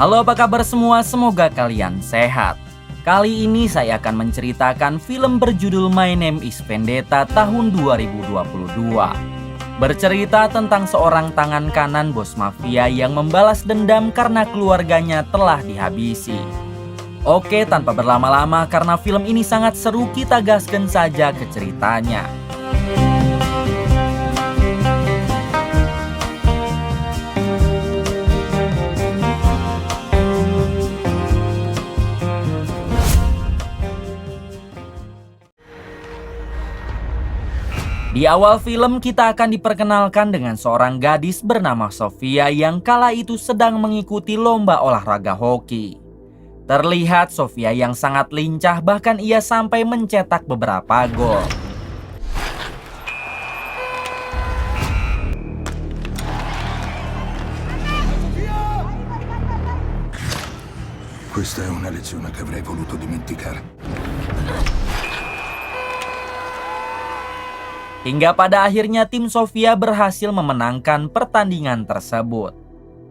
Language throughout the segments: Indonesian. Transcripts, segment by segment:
Halo, apa kabar semua? Semoga kalian sehat. Kali ini saya akan menceritakan film berjudul My Name is Vendetta tahun 2022. Bercerita tentang seorang tangan kanan bos mafia yang membalas dendam karena keluarganya telah dihabisi. Oke, tanpa berlama-lama karena film ini sangat seru, kita gaskan saja ke ceritanya. Di awal film kita akan diperkenalkan dengan seorang gadis bernama Sofia yang kala itu sedang mengikuti lomba olahraga hoki. Terlihat Sofia yang sangat lincah, bahkan ia sampai mencetak beberapa gol. Questa è una lezione che avrei voluto dimenticare. Hingga pada akhirnya tim Sofia berhasil memenangkan pertandingan tersebut.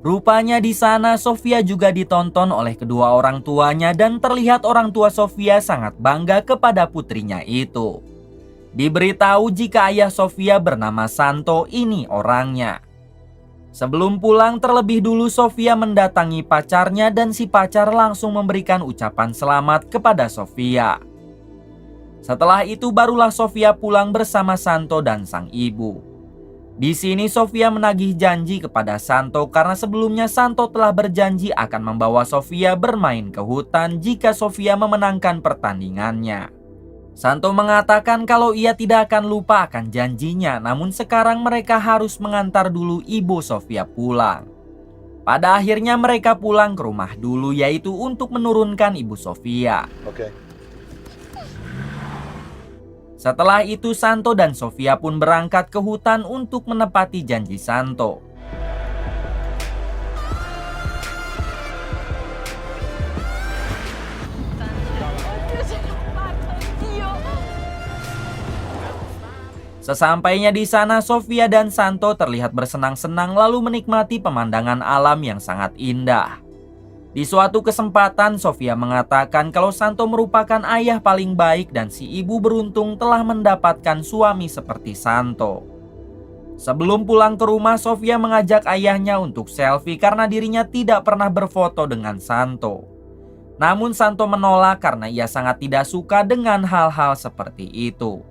Rupanya di sana Sofia juga ditonton oleh kedua orang tuanya dan terlihat orang tua Sofia sangat bangga kepada putrinya itu. Diberitahu jika ayah Sofia bernama Santo, ini orangnya. Sebelum pulang terlebih dulu Sofia mendatangi pacarnya dan si pacar langsung memberikan ucapan selamat kepada Sofia. Setelah itu barulah Sofia pulang bersama Santo dan sang ibu. Di sini Sofia menagih janji kepada Santo karena sebelumnya Santo telah berjanji akan membawa Sofia bermain ke hutan jika Sofia memenangkan pertandingannya. Santo mengatakan kalau ia tidak akan lupa akan janjinya, namun sekarang mereka harus mengantar dulu ibu Sofia pulang. Pada akhirnya mereka pulang ke rumah dulu, yaitu untuk menurunkan ibu Sofia. Setelah itu Santo dan Sofia pun berangkat ke hutan untuk menepati janji Santo. Sesampainya di sana Sofia dan Santo terlihat bersenang-senang lalu menikmati pemandangan alam yang sangat indah. Di suatu kesempatan Sofia mengatakan kalau Santo merupakan ayah paling baik dan si ibu beruntung telah mendapatkan suami seperti Santo. Sebelum pulang ke rumah Sofia mengajak ayahnya untuk selfie karena dirinya tidak pernah berfoto dengan Santo. Namun Santo menolak karena ia sangat tidak suka dengan hal-hal seperti itu.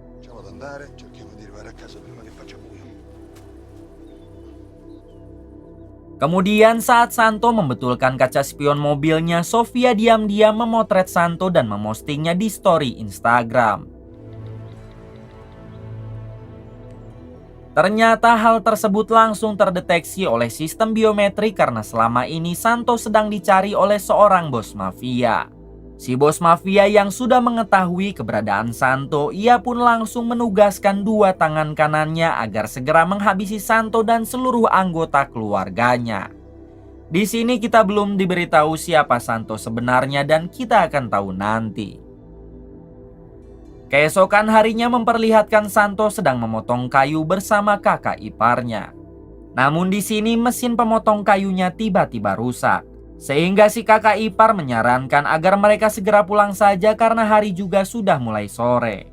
Kemudian saat Santo membetulkan kaca spion mobilnya, Sofia diam-diam memotret Santo dan memostingnya di story Instagram. Ternyata hal tersebut langsung terdeteksi oleh sistem biometrik karena selama ini Santo sedang dicari oleh seorang bos mafia. Si bos mafia yang sudah mengetahui keberadaan Santo, ia pun langsung menugaskan dua tangan kanannya agar segera menghabisi Santo dan seluruh anggota keluarganya. Di sini kita belum diberitahu siapa Santo sebenarnya dan kita akan tahu nanti. Keesokan harinya memperlihatkan Santo sedang memotong kayu bersama kakak iparnya. Namun di sini mesin pemotong kayunya tiba-tiba rusak. Sehingga si kakak ipar menyarankan agar mereka segera pulang saja karena hari juga sudah mulai sore.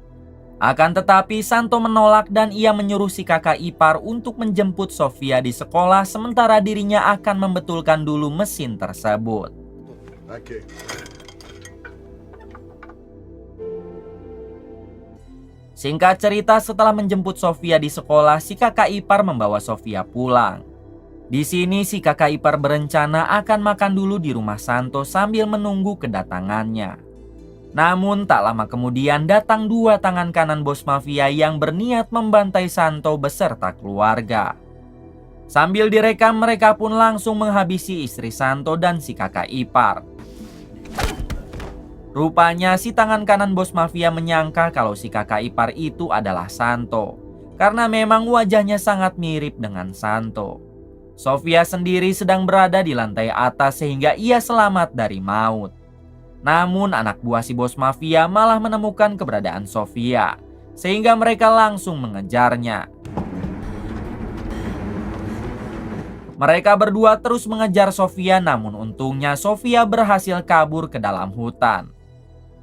Akan tetapi Santo menolak dan ia menyuruh si kakak ipar untuk menjemput Sofia di sekolah sementara dirinya akan membetulkan dulu mesin tersebut. Singkat cerita, setelah menjemput Sofia di sekolah, si kakak ipar membawa Sofia pulang. Di sini si kakak ipar berencana akan makan dulu di rumah Santo sambil menunggu kedatangannya. Namun tak lama kemudian datang dua tangan kanan bos mafia yang berniat membantai Santo beserta keluarga. Sambil direkam mereka pun langsung menghabisi istri Santo dan si kakak ipar. Rupanya si tangan kanan bos mafia menyangka kalau si kakak ipar itu adalah Santo, karena memang wajahnya sangat mirip dengan Santo. Sofia sendiri sedang berada di lantai atas sehingga ia selamat dari maut. Namun anak buah si bos mafia malah menemukan keberadaan Sofia, sehingga mereka langsung mengejarnya. Mereka berdua terus mengejar Sofia, namun untungnya Sofia berhasil kabur ke dalam hutan.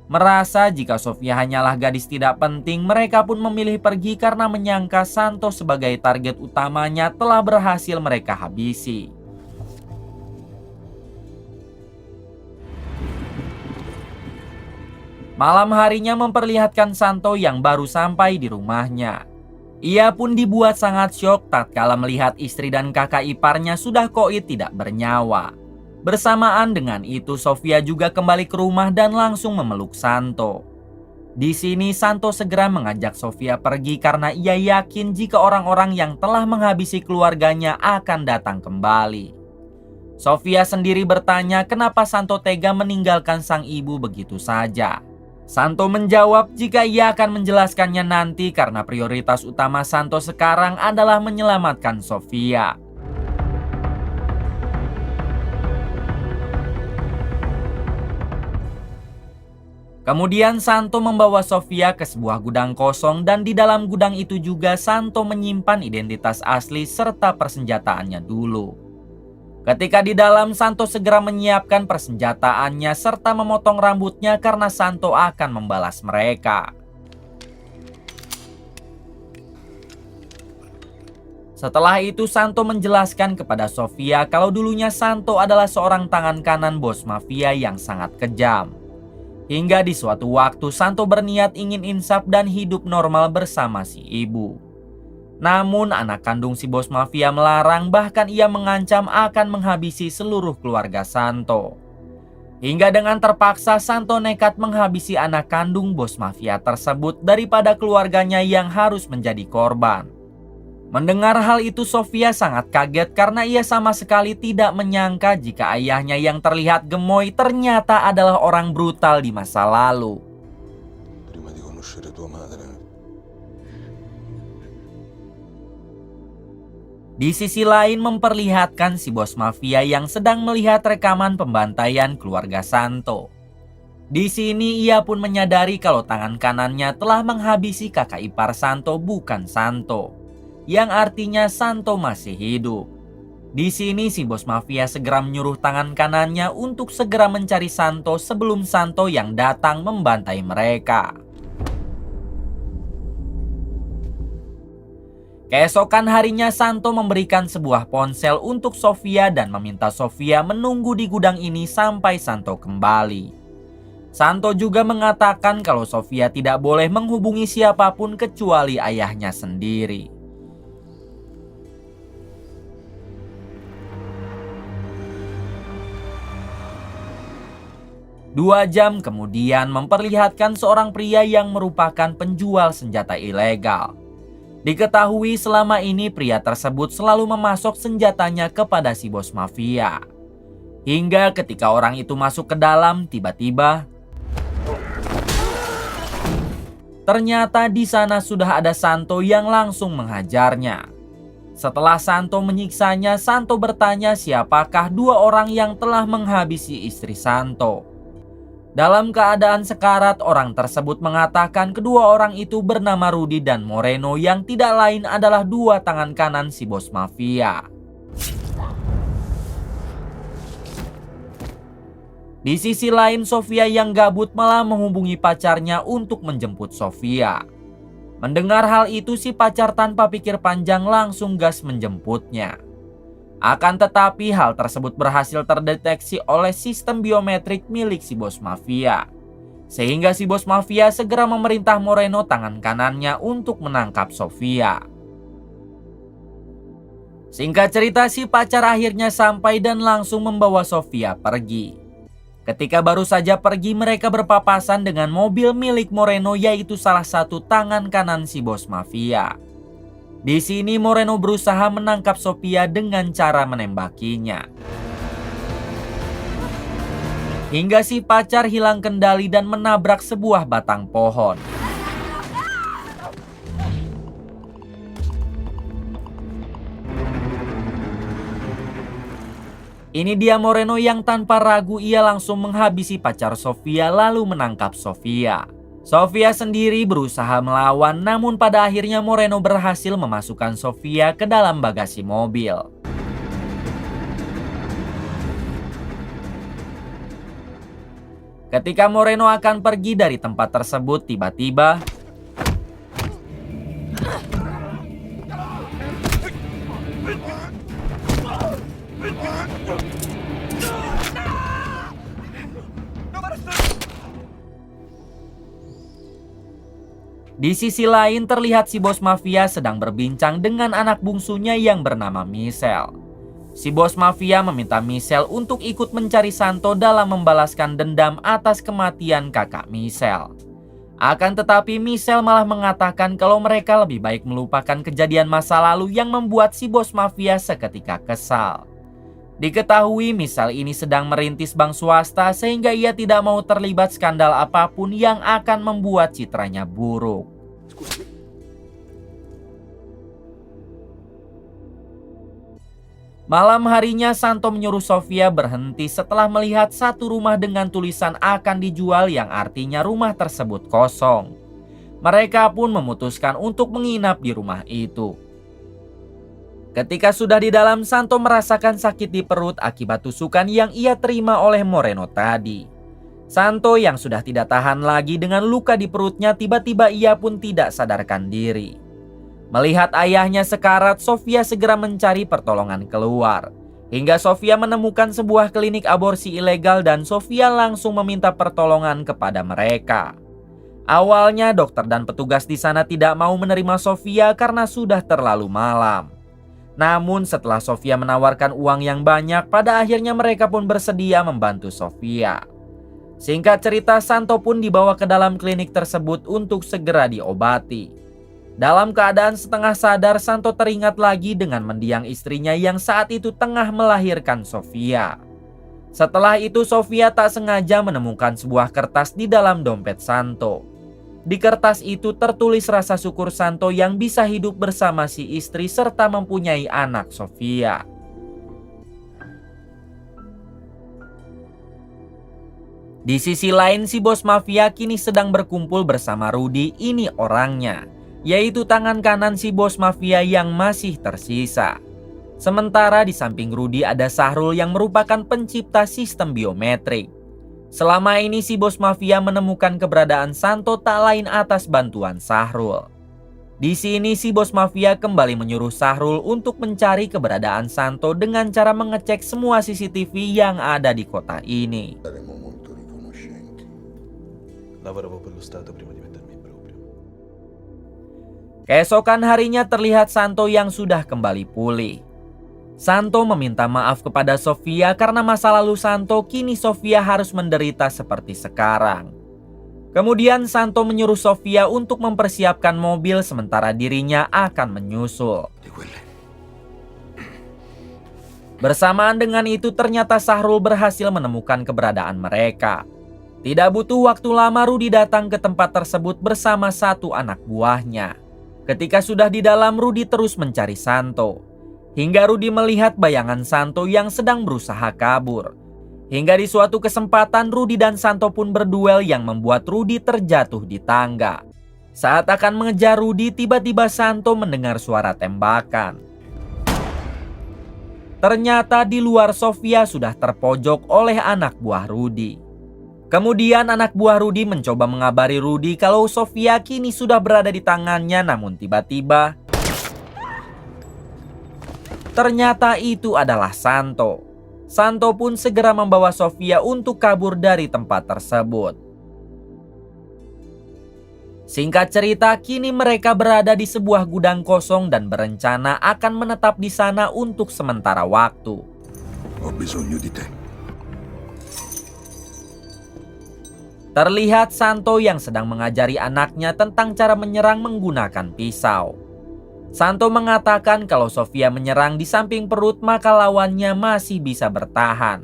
Merasa jika Sofia hanyalah gadis tidak penting, mereka pun memilih pergi karena menyangka Santo sebagai target utamanya telah berhasil mereka habisi. Malam harinya memperlihatkan Santo yang baru sampai di rumahnya. Ia pun dibuat sangat syok tatkala melihat istri dan kakak iparnya sudah koit tidak bernyawa. Bersamaan dengan itu Sofia juga kembali ke rumah dan langsung memeluk Santo. Di sini Santo segera mengajak Sofia pergi karena ia yakin jika orang-orang yang telah menghabisi keluarganya akan datang kembali. Sofia sendiri bertanya kenapa Santo tega meninggalkan sang ibu begitu saja. Santo menjawab jika ia akan menjelaskannya nanti karena prioritas utama Santo sekarang adalah menyelamatkan Sofia. Kemudian Santo membawa Sofia ke sebuah gudang kosong dan di dalam gudang itu juga Santo menyimpan identitas asli serta persenjataannya dulu. Ketika di dalam, Santo segera menyiapkan persenjataannya serta memotong rambutnya karena Santo akan membalas mereka. Setelah itu Santo menjelaskan kepada Sofia kalau dulunya Santo adalah seorang tangan kanan bos mafia yang sangat kejam. Hingga di suatu waktu Santo berniat ingin insaf dan hidup normal bersama si ibu. Namun anak kandung si bos mafia melarang, bahkan ia mengancam akan menghabisi seluruh keluarga Santo. Hingga dengan terpaksa Santo nekat menghabisi anak kandung bos mafia tersebut daripada keluarganya yang harus menjadi korban. Mendengar hal itu Sofia sangat kaget karena ia sama sekali tidak menyangka jika ayahnya yang terlihat gemoy ternyata adalah orang brutal di masa lalu. Prima di conoscere tua madre. Di sisi lain memperlihatkan si bos mafia yang sedang melihat rekaman pembantaian keluarga Santo. Di sini ia pun menyadari kalau tangan kanannya telah menghabisi kakak ipar Santo bukan Santo, yang artinya Santo masih hidup. Di sini si bos mafia segera menyuruh tangan kanannya untuk segera mencari Santo sebelum Santo yang datang membantai mereka. Keesokan harinya Santo memberikan sebuah ponsel untuk Sofia dan meminta Sofia menunggu di gudang ini sampai Santo kembali. Santo juga mengatakan kalau Sofia tidak boleh menghubungi siapapun kecuali ayahnya sendiri. Dua jam kemudian memperlihatkan seorang pria yang merupakan penjual senjata ilegal. Diketahui selama ini pria tersebut selalu memasok senjatanya kepada si bos mafia. Hingga ketika orang itu masuk ke dalam, tiba-tiba ternyata di sana sudah ada Santo yang langsung menghajarnya. Setelah Santo menyiksanya, Santo bertanya siapakah dua orang yang telah menghabisi istri Santo. Dalam keadaan sekarat, orang tersebut mengatakan kedua orang itu bernama Rudy dan Moreno yang tidak lain adalah dua tangan kanan si bos mafia. Di sisi lain, Sofia yang gabut malah menghubungi pacarnya untuk menjemput Sofia. Mendengar hal itu, si pacar tanpa pikir panjang langsung gas menjemputnya. Akan tetapi hal tersebut berhasil terdeteksi oleh sistem biometrik milik si bos mafia. Sehingga si bos mafia segera memerintah Moreno tangan kanannya untuk menangkap Sofia. Singkat cerita, si pacar akhirnya sampai dan langsung membawa Sofia pergi. Ketika baru saja pergi, mereka berpapasan dengan mobil milik Moreno, yaitu salah satu tangan kanan si bos mafia. Di sini Moreno berusaha menangkap Sofia dengan cara menembakinya. Hingga si pacar hilang kendali dan menabrak sebuah batang pohon. Ini dia Moreno yang tanpa ragu ia langsung menghabisi pacar Sofia lalu menangkap Sofia. Sofia sendiri berusaha melawan, namun pada akhirnya Moreno berhasil memasukkan Sofia ke dalam bagasi mobil. Ketika Moreno akan pergi dari tempat tersebut, tiba-tiba di sisi lain terlihat si bos mafia sedang berbincang dengan anak bungsunya yang bernama Michelle. Si bos mafia meminta Michelle untuk ikut mencari Santo dalam membalaskan dendam atas kematian kakak Michelle. Akan tetapi Michelle malah mengatakan kalau mereka lebih baik melupakan kejadian masa lalu yang membuat si bos mafia seketika kesal. Diketahui Michelle ini sedang merintis bank swasta sehingga ia tidak mau terlibat skandal apapun yang akan membuat citranya buruk. Malam harinya Santo menyuruh Sofia berhenti setelah melihat satu rumah dengan tulisan akan dijual yang artinya rumah tersebut kosong. Mereka pun memutuskan untuk menginap di rumah itu. Ketika sudah di dalam, Santo merasakan sakit di perut akibat tusukan yang ia terima oleh Moreno tadi. Santo yang sudah tidak tahan lagi dengan luka di perutnya, tiba-tiba ia pun tidak sadarkan diri. Melihat ayahnya sekarat, Sofia segera mencari pertolongan keluar. Hingga Sofia menemukan sebuah klinik aborsi ilegal dan Sofia langsung meminta pertolongan kepada mereka. Awalnya dokter dan petugas di sana tidak mau menerima Sofia karena sudah terlalu malam. Namun setelah Sofia menawarkan uang yang banyak, pada akhirnya mereka pun bersedia membantu Sofia. Singkat cerita, Santo pun dibawa ke dalam klinik tersebut untuk segera diobati. Dalam keadaan setengah sadar, Santo teringat lagi dengan mendiang istrinya yang saat itu tengah melahirkan Sofia. Setelah itu Sofia tak sengaja menemukan sebuah kertas di dalam dompet Santo. Di kertas itu tertulis rasa syukur Santo yang bisa hidup bersama si istri serta mempunyai anak Sofia. Di sisi lain, si bos mafia kini sedang berkumpul bersama Rudy, ini orangnya, yaitu tangan kanan si bos mafia yang masih tersisa. Sementara di samping Rudy ada Sahrul yang merupakan pencipta sistem biometrik. Selama ini si bos mafia menemukan keberadaan Santo tak lain atas bantuan Sahrul. Di sini si bos mafia kembali menyuruh Sahrul untuk mencari keberadaan Santo dengan cara mengecek semua CCTV yang ada di kota ini. Saremo molto riconoscenti. Lavoravo per lo Stato prima di mettermi in proprio. Keesokan harinya terlihat Santo yang sudah kembali pulih. Santo meminta maaf kepada Sofia karena masa lalu Santo kini Sofia harus menderita seperti sekarang. Kemudian Santo menyuruh Sofia untuk mempersiapkan mobil sementara dirinya akan menyusul. Bersamaan dengan itu ternyata Sahrul berhasil menemukan keberadaan mereka. Tidak butuh waktu lama Rudy datang ke tempat tersebut bersama satu anak buahnya. Ketika sudah di dalam, Rudy terus mencari Santo. Hingga Rudy melihat bayangan Santo yang sedang berusaha kabur. Hingga di suatu kesempatan Rudy dan Santo pun berduel yang membuat Rudy terjatuh di tangga. Saat akan mengejar Rudy, tiba-tiba Santo mendengar suara tembakan. Ternyata di luar Sofia sudah terpojok oleh anak buah Rudy. Kemudian anak buah Rudy mencoba mengabari Rudy kalau Sofia kini sudah berada di tangannya, namun tiba-tiba ternyata itu adalah Santo. Santo pun segera membawa Sofia untuk kabur dari tempat tersebut. Singkat cerita, kini mereka berada di sebuah gudang kosong dan berencana akan menetap di sana untuk sementara waktu. Ho bisogno di te. Terlihat Santo yang sedang mengajari anaknya tentang cara menyerang menggunakan pisau. Santo mengatakan kalau Sofia menyerang di samping perut maka lawannya masih bisa bertahan.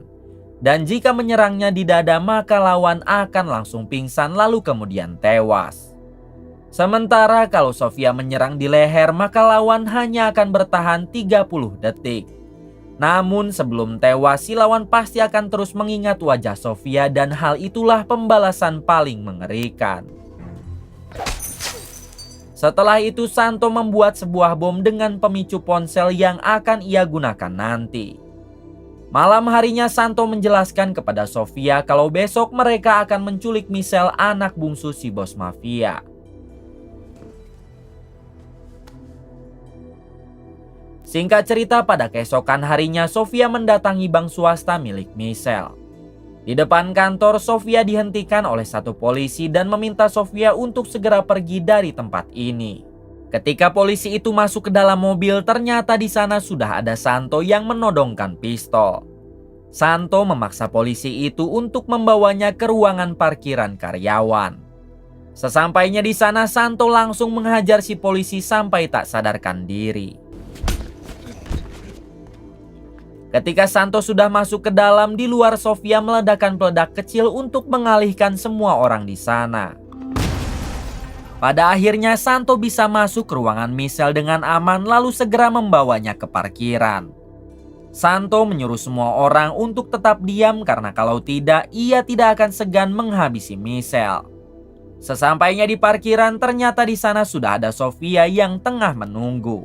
Dan jika menyerangnya di dada maka lawan akan langsung pingsan lalu kemudian tewas. Sementara kalau Sofia menyerang di leher maka lawan hanya akan bertahan 30 detik. Namun sebelum tewas si lawan pasti akan terus mengingat wajah Sofia dan hal itulah pembalasan paling mengerikan. Setelah itu Santo membuat sebuah bom dengan pemicu ponsel yang akan ia gunakan nanti. Malam harinya Santo menjelaskan kepada Sofia kalau besok mereka akan menculik Michelle, anak bungsu si bos mafia. Singkat cerita, pada keesokan harinya Sofia mendatangi bank swasta milik Michelle. Di depan kantor, Sofia dihentikan oleh satu polisi dan meminta Sofia untuk segera pergi dari tempat ini. Ketika polisi itu masuk ke dalam mobil, ternyata di sana sudah ada Santo yang menodongkan pistol. Santo memaksa polisi itu untuk membawanya ke ruangan parkiran karyawan. Sesampainya di sana, Santo langsung menghajar si polisi sampai tak sadarkan diri. Ketika Santo sudah masuk ke dalam, di luar Sofia meledakkan peledak kecil untuk mengalihkan semua orang di sana. Pada akhirnya Santo bisa masuk ke ruangan Michelle dengan aman lalu segera membawanya ke parkiran. Santo menyuruh semua orang untuk tetap diam karena kalau tidak ia tidak akan segan menghabisi Michelle. Sesampainya di parkiran, ternyata di sana sudah ada Sofia yang tengah menunggu.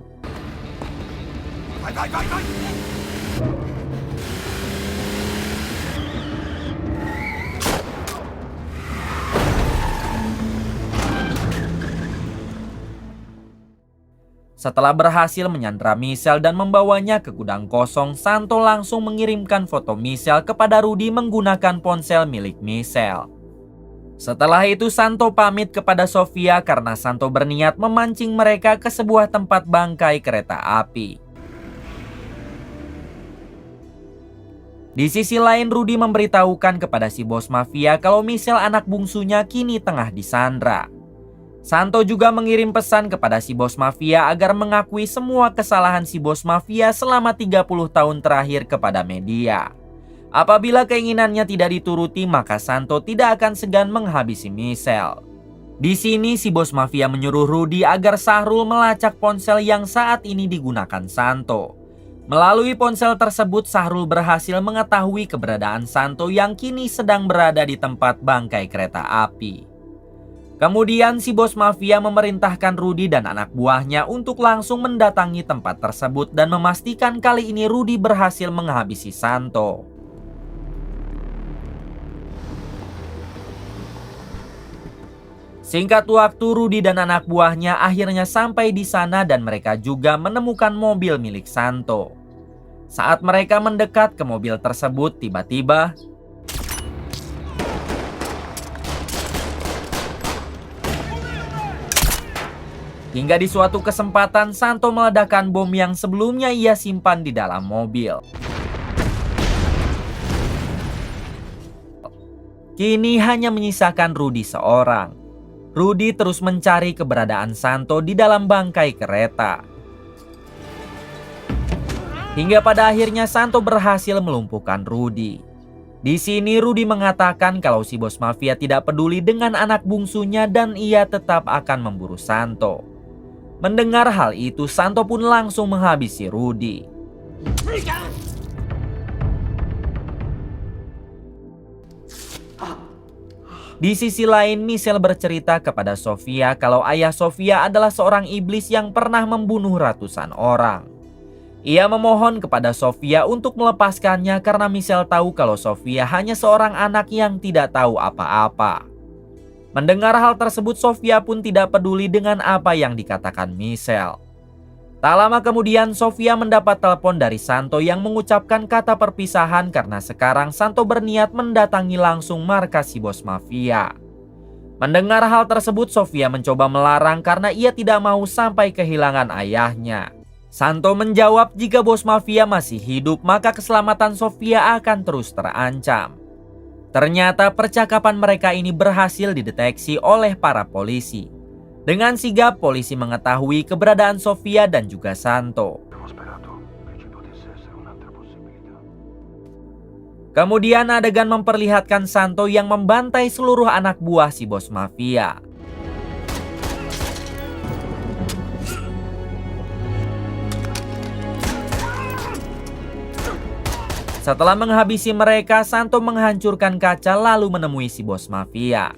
Setelah berhasil menyandra Michelle dan membawanya ke gudang kosong, Santo langsung mengirimkan foto Michelle kepada Rudy menggunakan ponsel milik Michelle. Setelah itu Santo pamit kepada Sofia karena Santo berniat memancing mereka ke sebuah tempat bangkai kereta api. Di sisi lain, Rudy memberitahukan kepada si bos mafia kalau Michelle, anak bungsunya, kini tengah disandra. Santo juga mengirim pesan kepada si bos mafia agar mengakui semua kesalahan si bos mafia selama 30 tahun terakhir kepada media. Apabila keinginannya tidak dituruti, maka Santo tidak akan segan menghabisi Michelle. Di sini si bos mafia menyuruh Rudy agar Sahrul melacak ponsel yang saat ini digunakan Santo. Melalui ponsel tersebut, Sahrul berhasil mengetahui keberadaan Santo yang kini sedang berada di tempat bangkai kereta api. Kemudian si bos mafia memerintahkan Rudy dan anak buahnya untuk langsung mendatangi tempat tersebut dan memastikan kali ini Rudy berhasil menghabisi Santo. Singkat waktu, Rudy dan anak buahnya akhirnya sampai di sana dan mereka juga menemukan mobil milik Santo. Saat mereka mendekat ke mobil tersebut, tiba-tiba hingga di suatu kesempatan Santo meledakkan bom yang sebelumnya ia simpan di dalam mobil. Kini hanya menyisakan Rudy seorang. Rudy terus mencari keberadaan Santo di dalam bangkai kereta. Hingga pada akhirnya Santo berhasil melumpuhkan Rudy. Di sini Rudy mengatakan kalau si bos mafia tidak peduli dengan anak bungsunya dan ia tetap akan memburu Santo. Mendengar hal itu, Santo pun langsung menghabisi Rudy. Di sisi lain, Michelle bercerita kepada Sofia kalau ayah Sofia adalah seorang iblis yang pernah membunuh ratusan orang. Ia memohon kepada Sofia untuk melepaskannya karena Michelle tahu kalau Sofia hanya seorang anak yang tidak tahu apa-apa. Mendengar hal tersebut, Sofia pun tidak peduli dengan apa yang dikatakan Michelle. Tak lama kemudian, Sofia mendapat telepon dari Santo yang mengucapkan kata perpisahan karena sekarang Santo berniat mendatangi langsung markas si bos mafia. Mendengar hal tersebut, Sofia mencoba melarang karena ia tidak mau sampai kehilangan ayahnya. Santo menjawab jika bos mafia masih hidup, maka keselamatan Sofia akan terus terancam. Ternyata percakapan mereka ini berhasil dideteksi oleh para polisi. Dengan sigap, polisi mengetahui keberadaan Sofia dan juga Santo. Kemudian adegan memperlihatkan Santo yang membantai seluruh anak buah si bos mafia. Setelah menghabisi mereka, Santo menghancurkan kaca lalu menemui si bos mafia.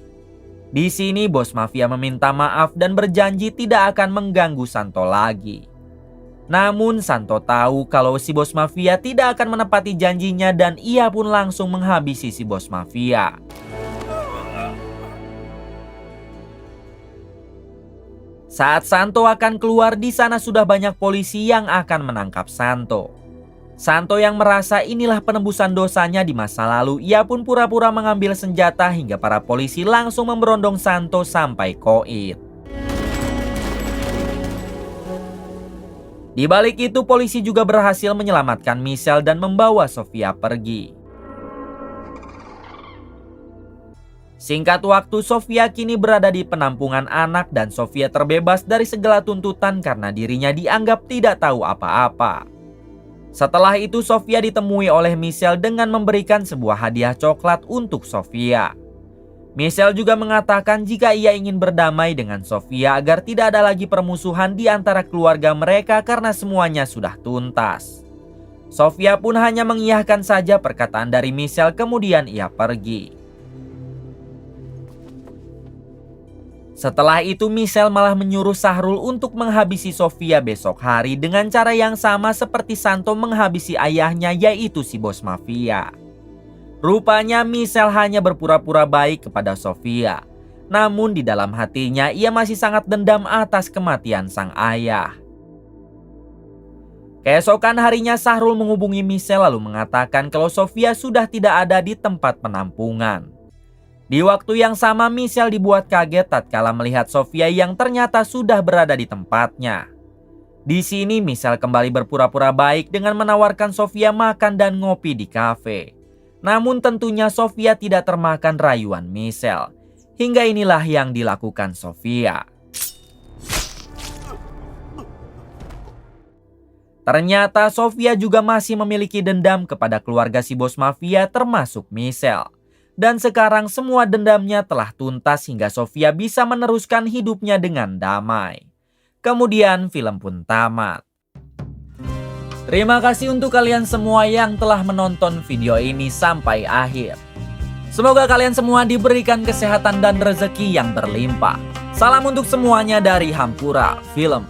Di sini bos mafia meminta maaf dan berjanji tidak akan mengganggu Santo lagi. Namun Santo tahu kalau si bos mafia tidak akan menepati janjinya dan ia pun langsung menghabisi si bos mafia. Saat Santo akan keluar, di sana sudah banyak polisi yang akan menangkap Santo. Santo yang merasa inilah penebusan dosanya di masa lalu, ia pun pura-pura mengambil senjata hingga para polisi langsung memberondong Santo sampai koit. Di balik itu, polisi juga berhasil menyelamatkan Michelle dan membawa Sofia pergi. Singkat waktu, Sofia kini berada di penampungan anak dan Sofia terbebas dari segala tuntutan karena dirinya dianggap tidak tahu apa-apa. Setelah itu, Sofia ditemui oleh Michelle dengan memberikan sebuah hadiah coklat untuk Sofia. Michelle juga mengatakan jika ia ingin berdamai dengan Sofia agar tidak ada lagi permusuhan di antara keluarga mereka karena semuanya sudah tuntas. Sofia pun hanya mengiyahkan saja perkataan dari Michelle, kemudian ia pergi. Setelah itu, Michelle malah menyuruh Sahrul untuk menghabisi Sofia besok hari dengan cara yang sama seperti Santo menghabisi ayahnya, yaitu si bos mafia. Rupanya Michelle hanya berpura-pura baik kepada Sofia. Namun di dalam hatinya ia masih sangat dendam atas kematian sang ayah. Keesokan harinya Sahrul menghubungi Michelle lalu mengatakan kalau Sofia sudah tidak ada di tempat penampungan. Di waktu yang sama, Michelle dibuat kaget tatkala melihat Sofia yang ternyata sudah berada di tempatnya. Di sini Michelle kembali berpura-pura baik dengan menawarkan Sofia makan dan ngopi di kafe. Namun tentunya Sofia tidak termakan rayuan Michelle. Hingga inilah yang dilakukan Sofia. Ternyata Sofia juga masih memiliki dendam kepada keluarga si bos mafia termasuk Michelle. Dan sekarang semua dendamnya telah tuntas hingga Sofia bisa meneruskan hidupnya dengan damai. Kemudian film pun tamat. Terima kasih untuk kalian semua yang telah menonton video ini sampai akhir. Semoga kalian semua diberikan kesehatan dan rezeki yang berlimpah. Salam untuk semuanya dari Hampura Film.